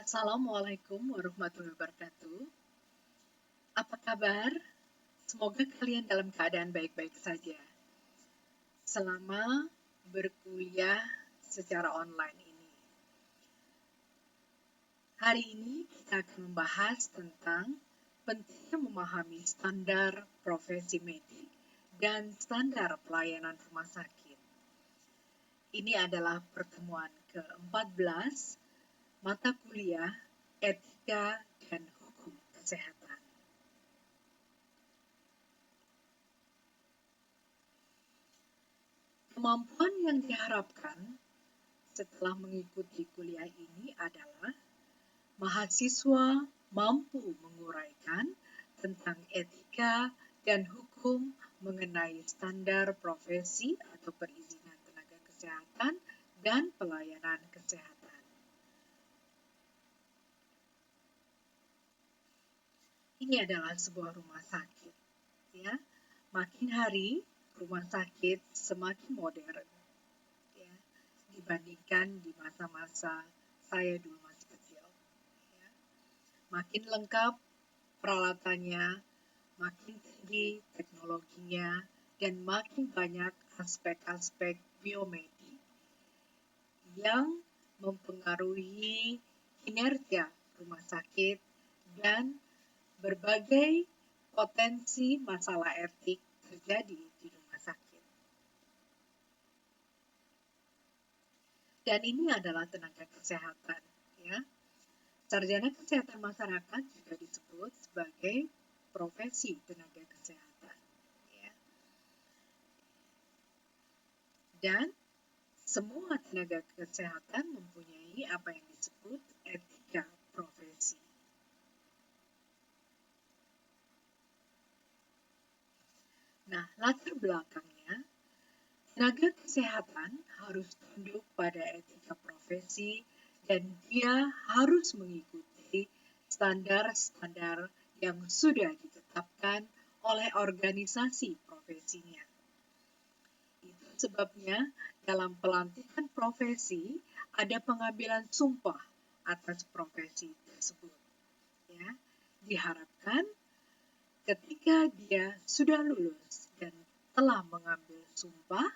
Assalamualaikum warahmatullahi wabarakatuh. Apa kabar? Semoga kalian dalam keadaan baik-baik saja. Selama berkuliah secara online ini. Hari ini kita akan membahas tentang pentingnya memahami standar profesi medik dan standar pelayanan rumah sakit. Ini adalah pertemuan ke-14 mata kuliah Etika dan Hukum Kesehatan. Kemampuan yang diharapkan setelah mengikuti kuliah ini adalah mahasiswa mampu menguraikan tentang etika dan hukum mengenai standar profesi atau perizinan tenaga kesehatan dan pelayanan kesehatan. Ini adalah sebuah rumah sakit, ya. Makin hari rumah sakit semakin modern, ya, dibandingkan di masa-masa saya dulu masih kecil. Ya. Makin lengkap peralatannya, makin tinggi teknologinya, dan makin banyak aspek-aspek biomedik yang mempengaruhi kinerja rumah sakit dan berbagai potensi masalah etik terjadi di rumah sakit. Dan ini adalah tenaga kesehatan, ya. Sarjana kesehatan masyarakat juga disebut sebagai profesi tenaga kesehatan, ya. Dan semua tenaga kesehatan mempunyai apa yang disebut etika profesi. Nah, latar belakangnya, tenaga kesehatan harus tunduk pada etika profesi dan dia harus mengikuti standar-standar yang sudah ditetapkan oleh organisasi profesinya. Itu sebabnya dalam pelantikan profesi ada pengambilan sumpah atas profesi tersebut. Ya, diharapkan ketika dia sudah lulus dan telah mengambil sumpah,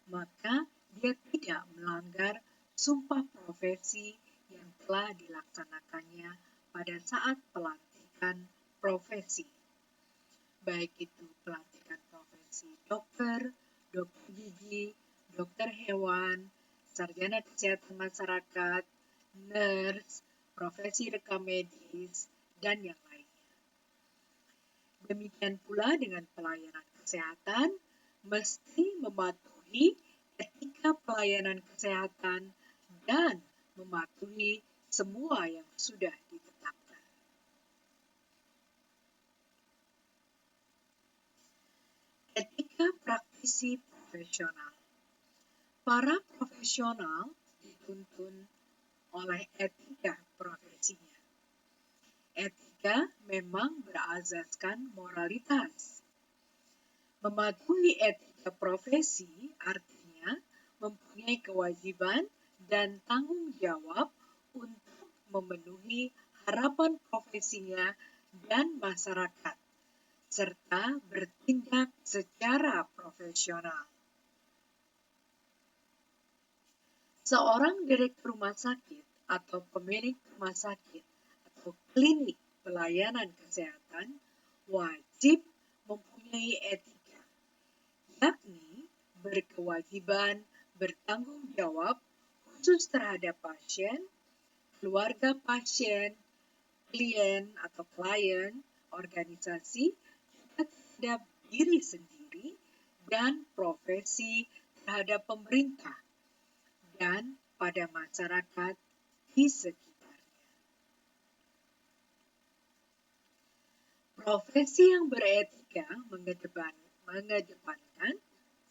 maka dia tidak melanggar sumpah profesi yang telah dilaksanakannya pada saat pelantikan profesi. Baik itu pelantikan profesi dokter, dokter gigi, dokter hewan, sarjana kesehatan masyarakat, nurse, profesi rekam medis, dan yang lainnya. Demikian pula dengan pelayanan kesehatan, mesti mematuhi etika pelayanan kesehatan dan mematuhi semua yang sudah ditetapkan. Etika praktisi profesional. Para profesional dituntun oleh etika profesinya. Etika memang berazaskan moralitas. Mematuhi etika profesi artinya mempunyai kewajiban dan tanggung jawab untuk memenuhi harapan profesinya dan masyarakat, serta bertindak secara profesional. Seorang direktur rumah sakit atau pemilik rumah sakit atau klinik pelayanan kesehatan wajib mempunyai etika, yakni berkewajiban bertanggung jawab khusus terhadap pasien, keluarga pasien, klien atau klien, organisasi, terhadap diri sendiri, dan profesi terhadap pemerintah, dan pada masyarakat di sekitarnya. Profesi yang beretika mengedepankan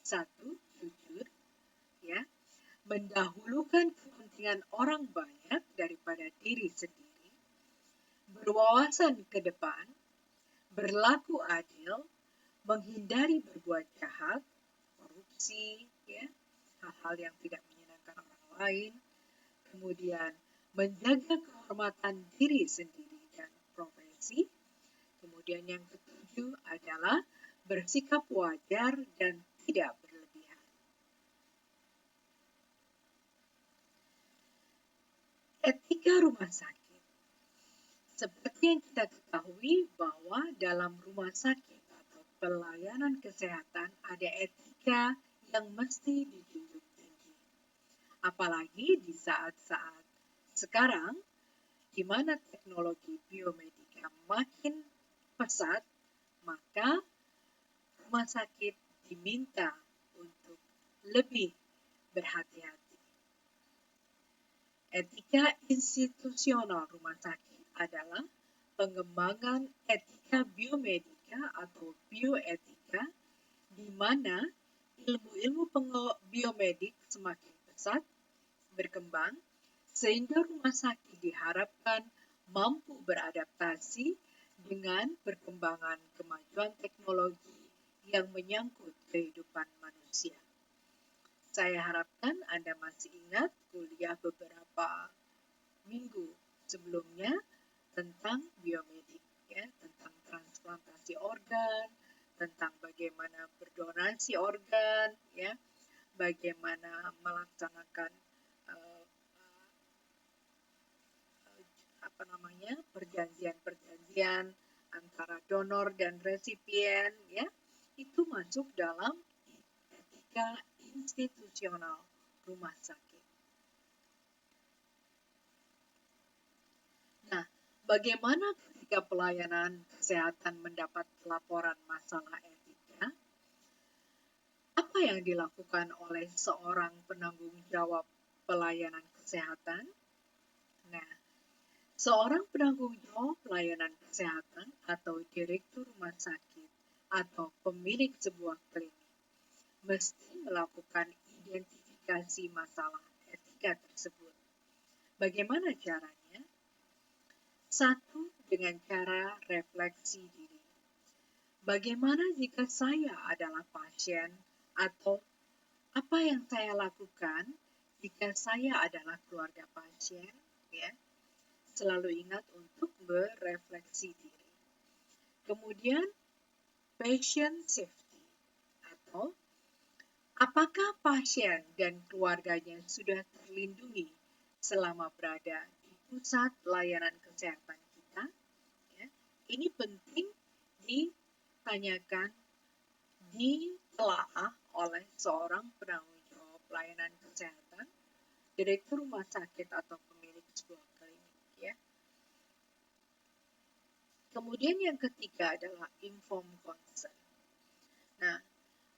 satu, jujur, ya, mendahulukan kepentingan orang banyak daripada diri sendiri, berwawasan ke depan, berlaku adil, menghindari berbuat jahat, korupsi, ya, hal-hal yang tidak menyenangkan orang lain, kemudian menjaga kehormatan diri sendiri dan profesi. Kemudian yang ketujuh adalah bersikap wajar dan tidak berlebihan. Etika rumah sakit. Seperti yang kita ketahui bahwa dalam rumah sakit atau pelayanan kesehatan ada etika yang mesti dijunjung tinggi. Apalagi di saat-saat sekarang, di mana teknologi biomedika makin pesat, maka rumah sakit diminta untuk lebih berhati-hati. Etika institusional rumah sakit adalah pengembangan etika biomedika atau bioetika, di mana ilmu-ilmu biomedik semakin pesat berkembang, sehingga rumah sakit diharapkan mampu beradaptasi dengan perkembangan kemajuan teknologi yang menyangkut kehidupan manusia. Saya harapkan Anda masih ingat kuliah beberapa minggu sebelumnya tentang biomedik, ya, tentang transplantasi organ, tentang bagaimana berdonasi organ, ya, bagaimana melaksanakan perjanjian-perjanjian antara donor dan resipien, ya, itu masuk dalam etika institusional rumah sakit. Nah, bagaimana ketika pelayanan kesehatan mendapat laporan masalah etika? Apa yang dilakukan oleh seorang penanggung jawab pelayanan kesehatan? Nah, seorang penanggung jawab pelayanan kesehatan atau direktur rumah sakit atau pemilik sebuah klinik mesti melakukan identifikasi masalah etika tersebut. Bagaimana caranya? Satu, dengan cara refleksi diri. Bagaimana jika saya adalah pasien, atau apa yang saya lakukan jika saya adalah keluarga pasien? Ya, selalu ingat untuk berefleksi diri. Kemudian, patient safety, atau apakah pasien dan keluarganya sudah terlindungi selama berada di pusat layanan kesehatan kita? Ya, ini penting ditanyakan, ditelaah oleh seorang penanggung jawab pelayanan kesehatan, direktur rumah sakit atau pemilik sebuah klinik. Ya. Kemudian yang ketiga adalah informed consent. Nah,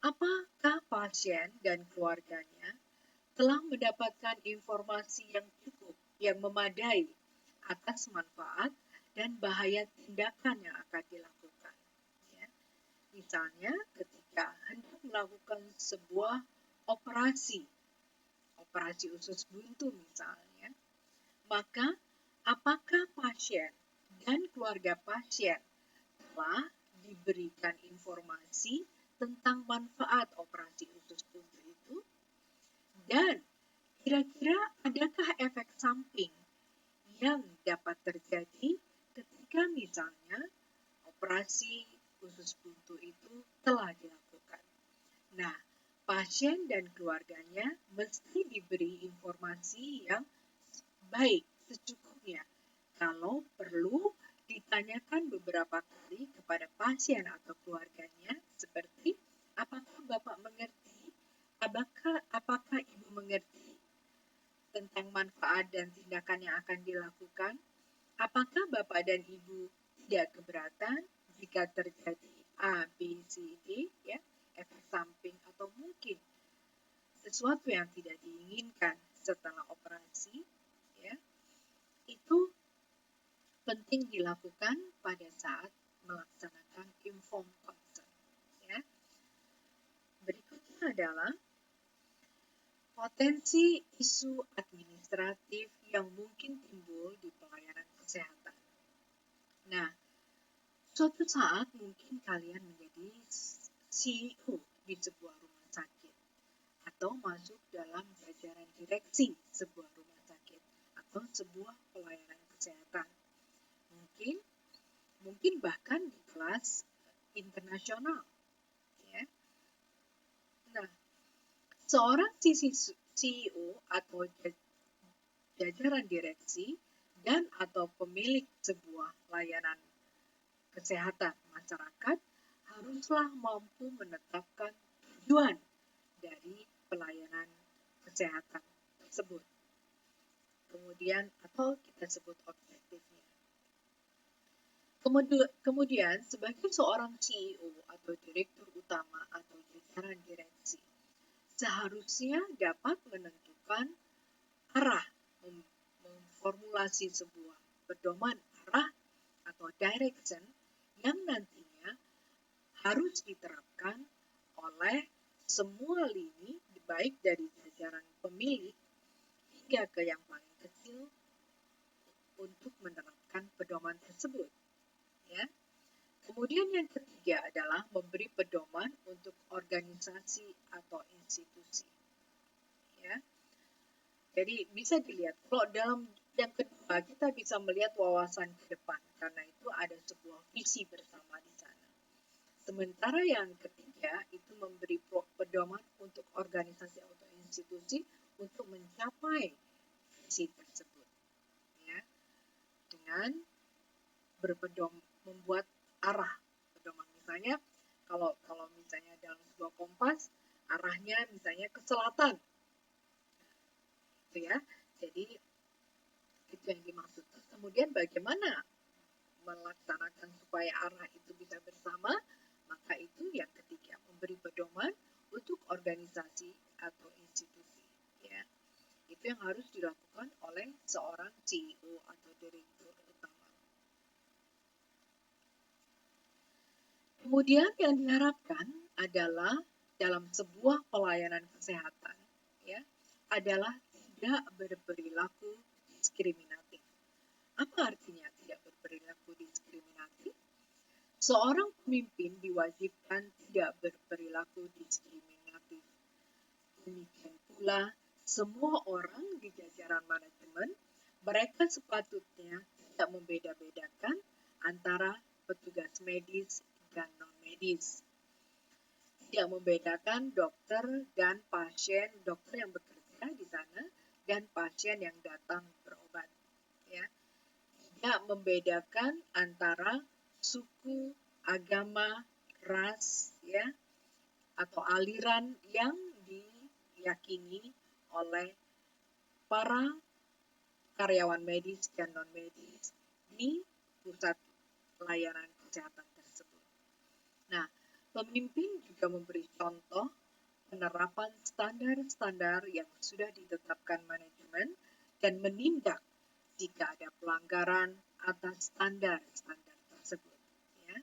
apakah pasien dan keluarganya telah mendapatkan informasi yang cukup, yang memadai atas manfaat dan bahaya tindakan yang akan dilakukan? Ya. Misalnya, ketika hendak melakukan sebuah operasi usus buntu misalnya, maka apakah pasien dan keluarga pasien telah diberikan informasi tentang manfaat operasi usus buntu itu? Dan kira-kira adakah efek samping yang dapat terjadi ketika misalnya operasi usus buntu itu telah dilakukan? Nah, pasien dan keluarganya mesti diberi informasi yang baik, secukupnya. Kalau perlu, ditanyakan beberapa kali kepada pasien atau keluarganya, seperti apakah Bapak mengerti, apakah Ibu mengerti tentang manfaat dan tindakan yang akan dilakukan? Apakah Bapak dan Ibu tidak keberatan jika terjadi A, B, C, D, ya, efek samping atau mungkin sesuatu yang tidak diinginkan setelah operasi, ya, itu penting dilakukan pada saat melaksanakan informed consent. Ya. Berikutnya adalah potensi isu administratif yang mungkin timbul di pelayanan kesehatan. Nah, suatu saat mungkin kalian menjadi CEO di sebuah rumah sakit atau masuk dalam jajaran direksi sebuah rumah sakit atau atau sebuah pelayanan kesehatan. Mungkin bahkan di kelas internasional. Ya. Nah, seorang CEO atau jajaran direksi dan atau pemilik sebuah layanan kesehatan masyarakat haruslah mampu menetapkan tujuan dari pelayanan kesehatan tersebut. Kemudian, atau kita sebut objektifnya. Kemudian, sebagai seorang CEO atau direktur utama atau jajaran direksi, seharusnya dapat menentukan arah, memformulasi sebuah pedoman arah atau direction yang nantinya harus diterapkan oleh semua lini, baik dari jajaran pemilik hingga ke yang paling kecil untuk menerapkan pedoman tersebut. Ya. Kemudian yang ketiga adalah memberi pedoman untuk organisasi atau institusi. Ya. Jadi bisa dilihat, kalau dalam yang kedua kita bisa melihat wawasan ke depan, karena itu ada sebuah visi bersama di sana. Sementara yang ketiga itu memberi pedoman untuk organisasi atau institusi untuk mencapai visi tersebut. Ya. Dengan membuat arah pedoman. Misalnya kalau misalnya dalam sebuah kompas arahnya misalnya ke selatan, gitu ya. Jadi itu yang dimaksud. Kemudian bagaimana melaksanakan supaya arah itu bisa bersama? Maka itu yang ketiga, memberi pedoman untuk organisasi atau institusi. Ya. Itu yang harus dilakukan oleh seorang CEO atau direktur utama. Kemudian yang diharapkan adalah dalam sebuah pelayanan kesehatan, ya, adalah tidak berperilaku diskriminatif. Apa artinya tidak berperilaku diskriminatif? Seorang pemimpin diwajibkan tidak berperilaku diskriminatif. Demikian pula semua orang di jajaran manajemen, mereka sepatutnya tidak membeda-bedakan antara petugas medis dan non-medis. Tidak membedakan dokter dan pasien, dokter yang bekerja di sana dan pasien yang datang berobat. Ya. Tidak membedakan antara suku, agama, ras, ya, atau aliran yang diyakini oleh para karyawan medis dan non-medis di pusat layanan kesehatan tersebut. Nah, pemimpin juga memberi contoh penerapan standar-standar yang sudah ditetapkan manajemen dan menindak jika ada pelanggaran atas standar-standar tersebut. Ya.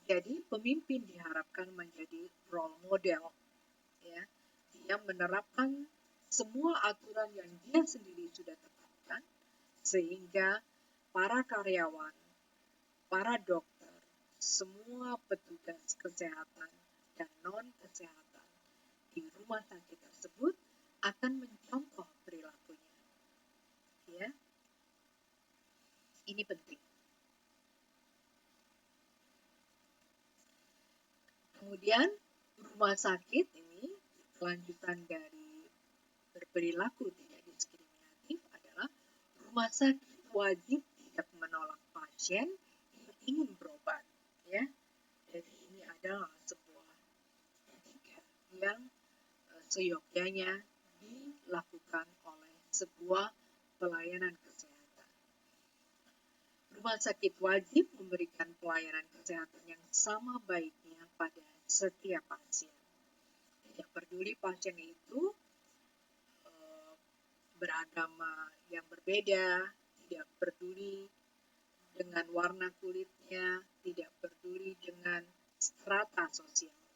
Jadi pemimpin diharapkan menjadi role model. Ya. Dia menerapkan semua aturan yang dia sendiri sudah tetapkan sehingga para karyawan, para dokter, semua petugas kesehatan dan non-kesehatan di rumah sakit tersebut akan mencontoh perilakunya. Ya. Ini penting. Kemudian rumah sakit ini kelanjutan dari berperilaku tidak diskriminatif adalah rumah sakit wajib tidak menolak pasien yang ingin berobat. Ya, jadi ini adalah sebuah etika yang seyogyanya dilakukan oleh sebuah pelayanan kesehatan. Rumah sakit wajib memberikan pelayanan kesehatan yang sama baiknya pada setiap pasien. Tidak peduli pasien itu beragama yang berbeda, tidak peduli dengan warna kulitnya, tidak peduli dengan strata sosialnya.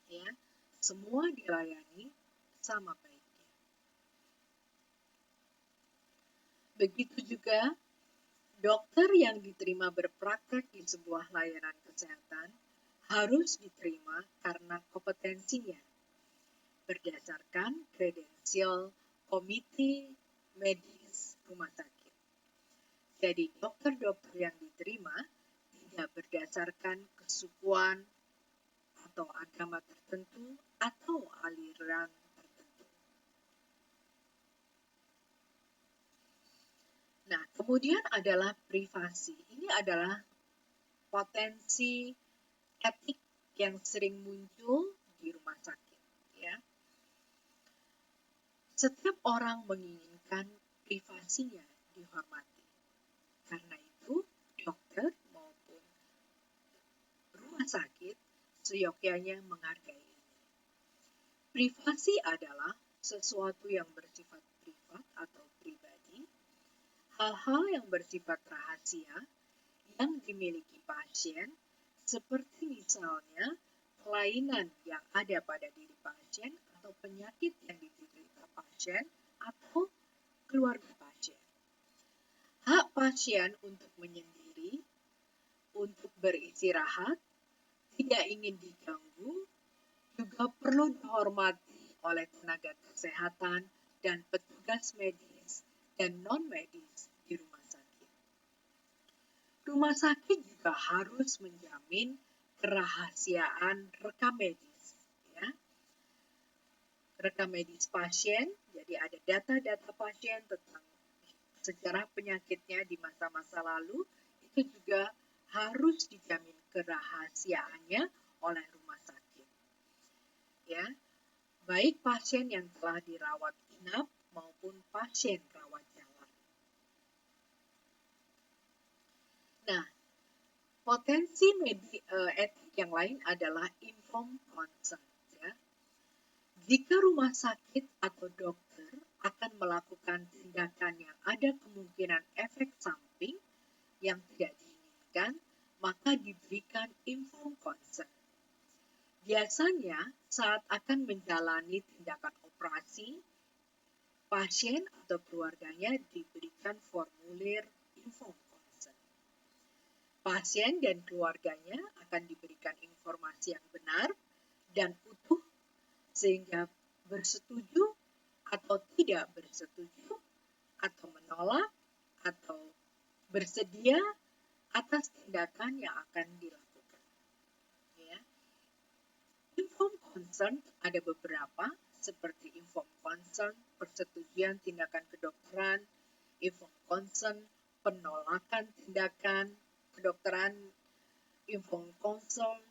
Ya, semua dilayani sama baiknya. Begitu juga dokter yang diterima berpraktek di sebuah layanan kesehatan harus diterima karena kompetensinya berdasarkan kredensial Komite Medis rumah sakit. Jadi dokter-dokter yang diterima tidak berdasarkan kesukuan atau agama tertentu atau aliran tertentu. Nah, kemudian adalah privasi. Ini adalah potensi etik yang sering muncul di rumah sakit. Ya. Setiap orang menginginkan privasinya dihormati. Karena itu, dokter maupun rumah sakit seyogyanya menghargai ini. Privasi adalah sesuatu yang bersifat privat atau pribadi, hal-hal yang bersifat rahasia yang dimiliki pasien, seperti misalnya kelainan yang ada pada diri pasien atau penyakit yang diderita pasien atau keluarga pasien. Hak pasien untuk menyendiri, untuk beristirahat, tidak ingin diganggu, juga perlu dihormati oleh tenaga kesehatan dan petugas medis dan non-medis di rumah sakit. Rumah sakit juga harus menjamin kerahasiaan rekam medis. Ya. Rekam medis pasien, jadi ada data-data pasien tentang sejarah penyakitnya di masa-masa lalu, itu juga harus dijamin kerahasiaannya oleh rumah sakit. Ya, baik pasien yang telah dirawat inap maupun pasien rawat jalan. Nah, potensi etik yang lain adalah informed consent. Ya. Jika rumah sakit atau dokter akan melakukan tindakan yang ada kemungkinan efek samping yang tidak diinginkan, maka diberikan informed consent. Biasanya saat akan menjalani tindakan operasi, pasien atau keluarganya diberikan formulir informed consent. Pasien dan keluarganya akan diberikan informasi yang benar dan utuh sehingga bersetuju atau tidak bersetuju, atau menolak, atau bersedia atas tindakan yang akan dilakukan. Ya. Informed consent ada beberapa, seperti informed consent persetujuan tindakan kedokteran, informed consent penolakan tindakan kedokteran, informed consent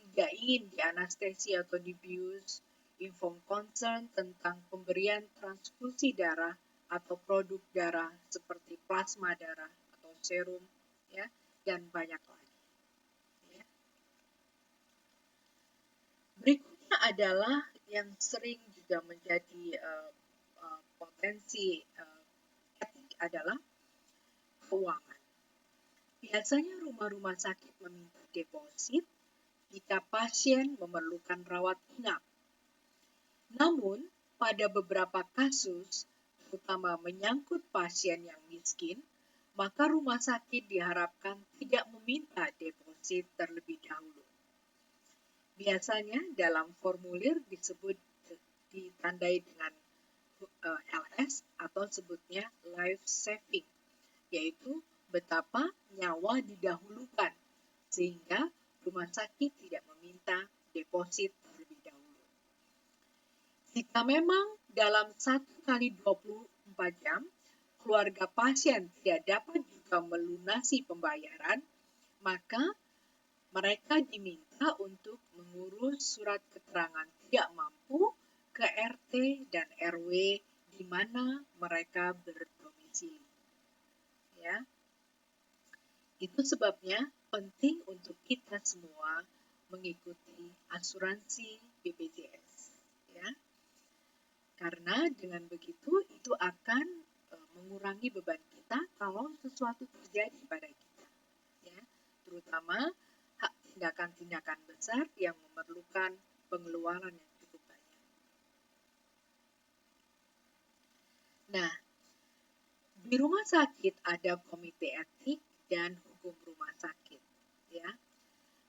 tidak ingin dianestesi atau dibius, informed consent tentang pemberian transfusi darah atau produk darah seperti plasma darah atau serum, ya, dan banyak lagi. Ya. Berikutnya adalah yang sering juga menjadi potensi etik adalah keuangan. Biasanya rumah-rumah sakit meminta deposit jika pasien memerlukan rawat inap. Namun, pada beberapa kasus, terutama menyangkut pasien yang miskin, maka rumah sakit diharapkan tidak meminta deposit terlebih dahulu. Biasanya dalam formulir disebut ditandai dengan LS atau sebutnya life saving, yaitu betapa nyawa didahulukan sehingga rumah sakit tidak meminta deposit terlebih dahulu. Jika memang dalam 1 kali 24 jam keluarga pasien tidak dapat juga melunasi pembayaran, maka mereka diminta untuk mengurus surat keterangan tidak mampu ke RT dan RW di mana mereka berdomisili. Ya. Itu sebabnya penting untuk kita semua mengikuti asuransi BPJS. Ya. Karena dengan begitu itu akan mengurangi beban kita kalau sesuatu terjadi pada kita. Ya. Terutama tindakan-tindakan besar yang memerlukan pengeluaran yang cukup banyak. Nah, di rumah sakit ada komite etik dan hukum rumah sakit. Ya,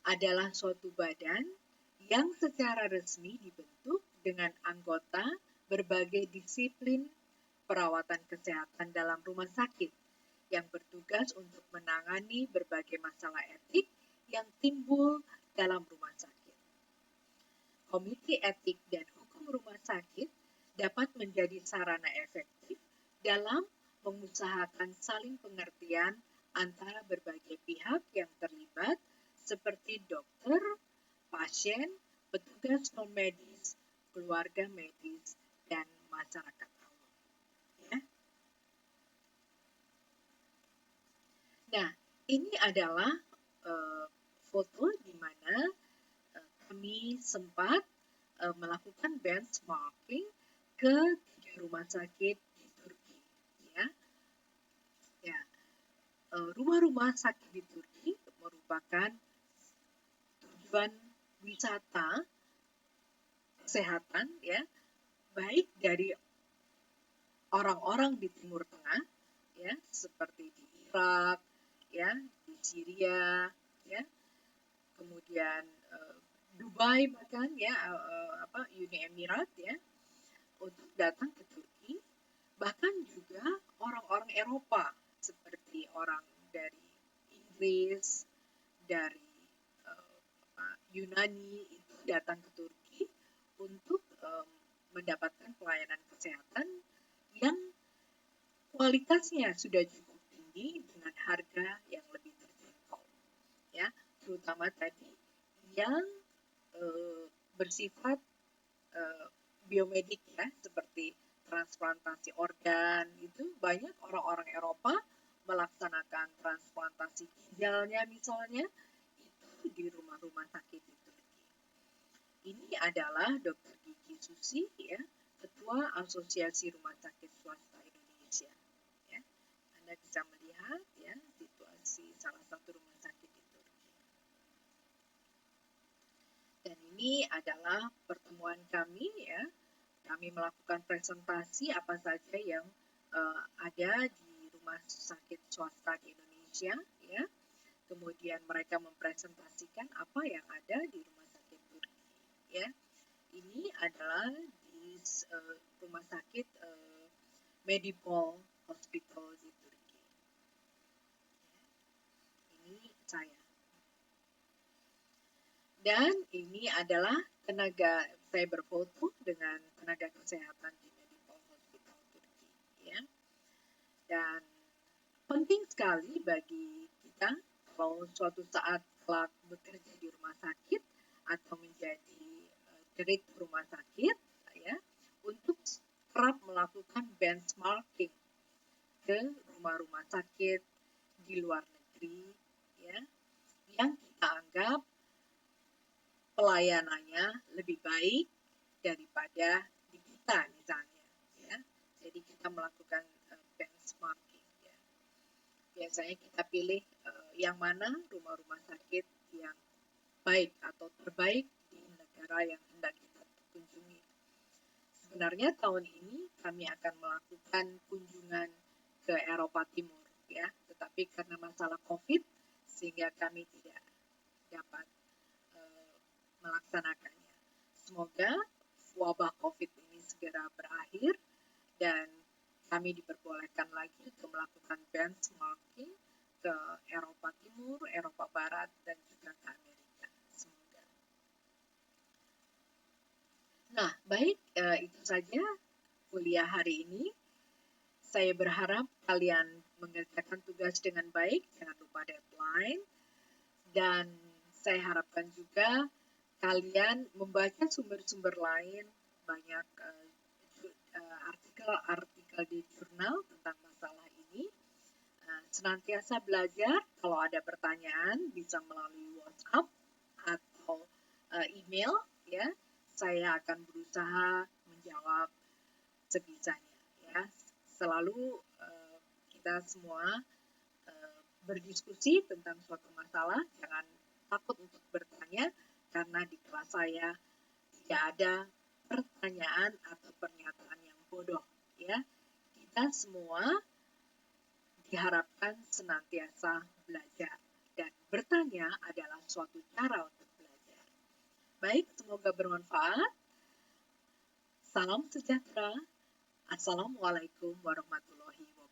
adalah suatu badan yang secara resmi dibentuk dengan anggota berbagai disiplin perawatan kesehatan dalam rumah sakit yang bertugas untuk menangani berbagai masalah etik yang timbul dalam rumah sakit. Komite Etik dan Hukum Rumah Sakit dapat menjadi sarana efektif dalam mengusahakan saling pengertian antara berbagai pihak yang terlibat seperti dokter, pasien, petugas non-medis, keluarga medis, dan masyarakat awam. Ya. Nah, ini adalah foto di mana kami sempat melakukan benchmarking ke 3 rumah sakit di Turki. Ya, rumah-rumah sakit di Turki merupakan tujuan wisata kesehatan, ya, baik dari orang-orang di Timur Tengah, ya, seperti di Irak, ya, di Syria, ya, kemudian Dubai bahkan, ya, Uni Emirat, ya, untuk datang ke Turki, bahkan juga orang-orang Eropa seperti orang dari Inggris, dari Yunani itu datang ke Turki untuk mendapatkan pelayanan kesehatan yang kualitasnya sudah cukup tinggi dengan harga yang lebih terjangkau, ya, terutama tadi yang bersifat biomedik, ya, seperti transplantasi organ. Itu banyak orang-orang Eropa melaksanakan transplantasi ginjalnya misalnya itu di rumah-rumah sakit di Turki. Ini adalah Dr. Gigi Susi, ya, Ketua Asosiasi Rumah Sakit Swasta Indonesia. Ya. Anda bisa melihat, ya, situasi salah satu rumah sakit di Turki. Dan ini adalah pertemuan kami, ya. Kami melakukan presentasi apa saja yang ada di rumah sakit swasta di Indonesia, ya. Kemudian mereka mempresentasikan apa yang ada di rumah sakit Turki, ya. Ini adalah di rumah sakit Medipol Hospital di Turki. Ini saya. Dan ini adalah tenaga, saya berfoto dengan tenaga kesehatan di Medipol Hospital Turki, ya. Dan penting sekali bagi kita kalau suatu saat kelak bekerja di rumah sakit atau menjadi direktur rumah sakit, ya, untuk kerap melakukan benchmarking ke rumah-rumah sakit di luar negeri, ya, yang kita anggap pelayanannya lebih baik daripada di kita misalnya, ya. Jadi kita melakukan benchmarking, ya. Biasanya kita pilih yang mana rumah-rumah sakit yang baik atau terbaik di negara yang hendak kita kunjungi. Sebenarnya tahun ini kami akan melakukan kunjungan ke Eropa Timur, ya, tetapi karena masalah COVID sehingga kami tidak dapat melaksanakannya. Semoga wabah COVID ini segera berakhir dan kami diperbolehkan lagi untuk melakukan benchmarking ke Eropa Timur, Eropa Barat, dan juga ke Amerika. Semoga. Nah, baik, itu saja kuliah hari ini. Saya berharap kalian mengerjakan tugas dengan baik, jangan lupa deadline. Dan saya harapkan juga kalian membaca sumber-sumber lain, banyak artikel-artikel di jurnal tentang masalah ini. Senantiasa belajar, kalau ada pertanyaan bisa melalui WhatsApp atau email, ya. Saya akan berusaha menjawab sebisanya, ya. Selalu kita semua berdiskusi tentang suatu masalah, jangan takut untuk bertanya, karena di kelas saya tidak ada pertanyaan atau pernyataan yang bodoh, ya. Kita semua diharapkan senantiasa belajar dan bertanya adalah suatu cara untuk belajar. Baik, semoga bermanfaat. Salam sejahtera. Assalamualaikum warahmatullahi wabarakatuh.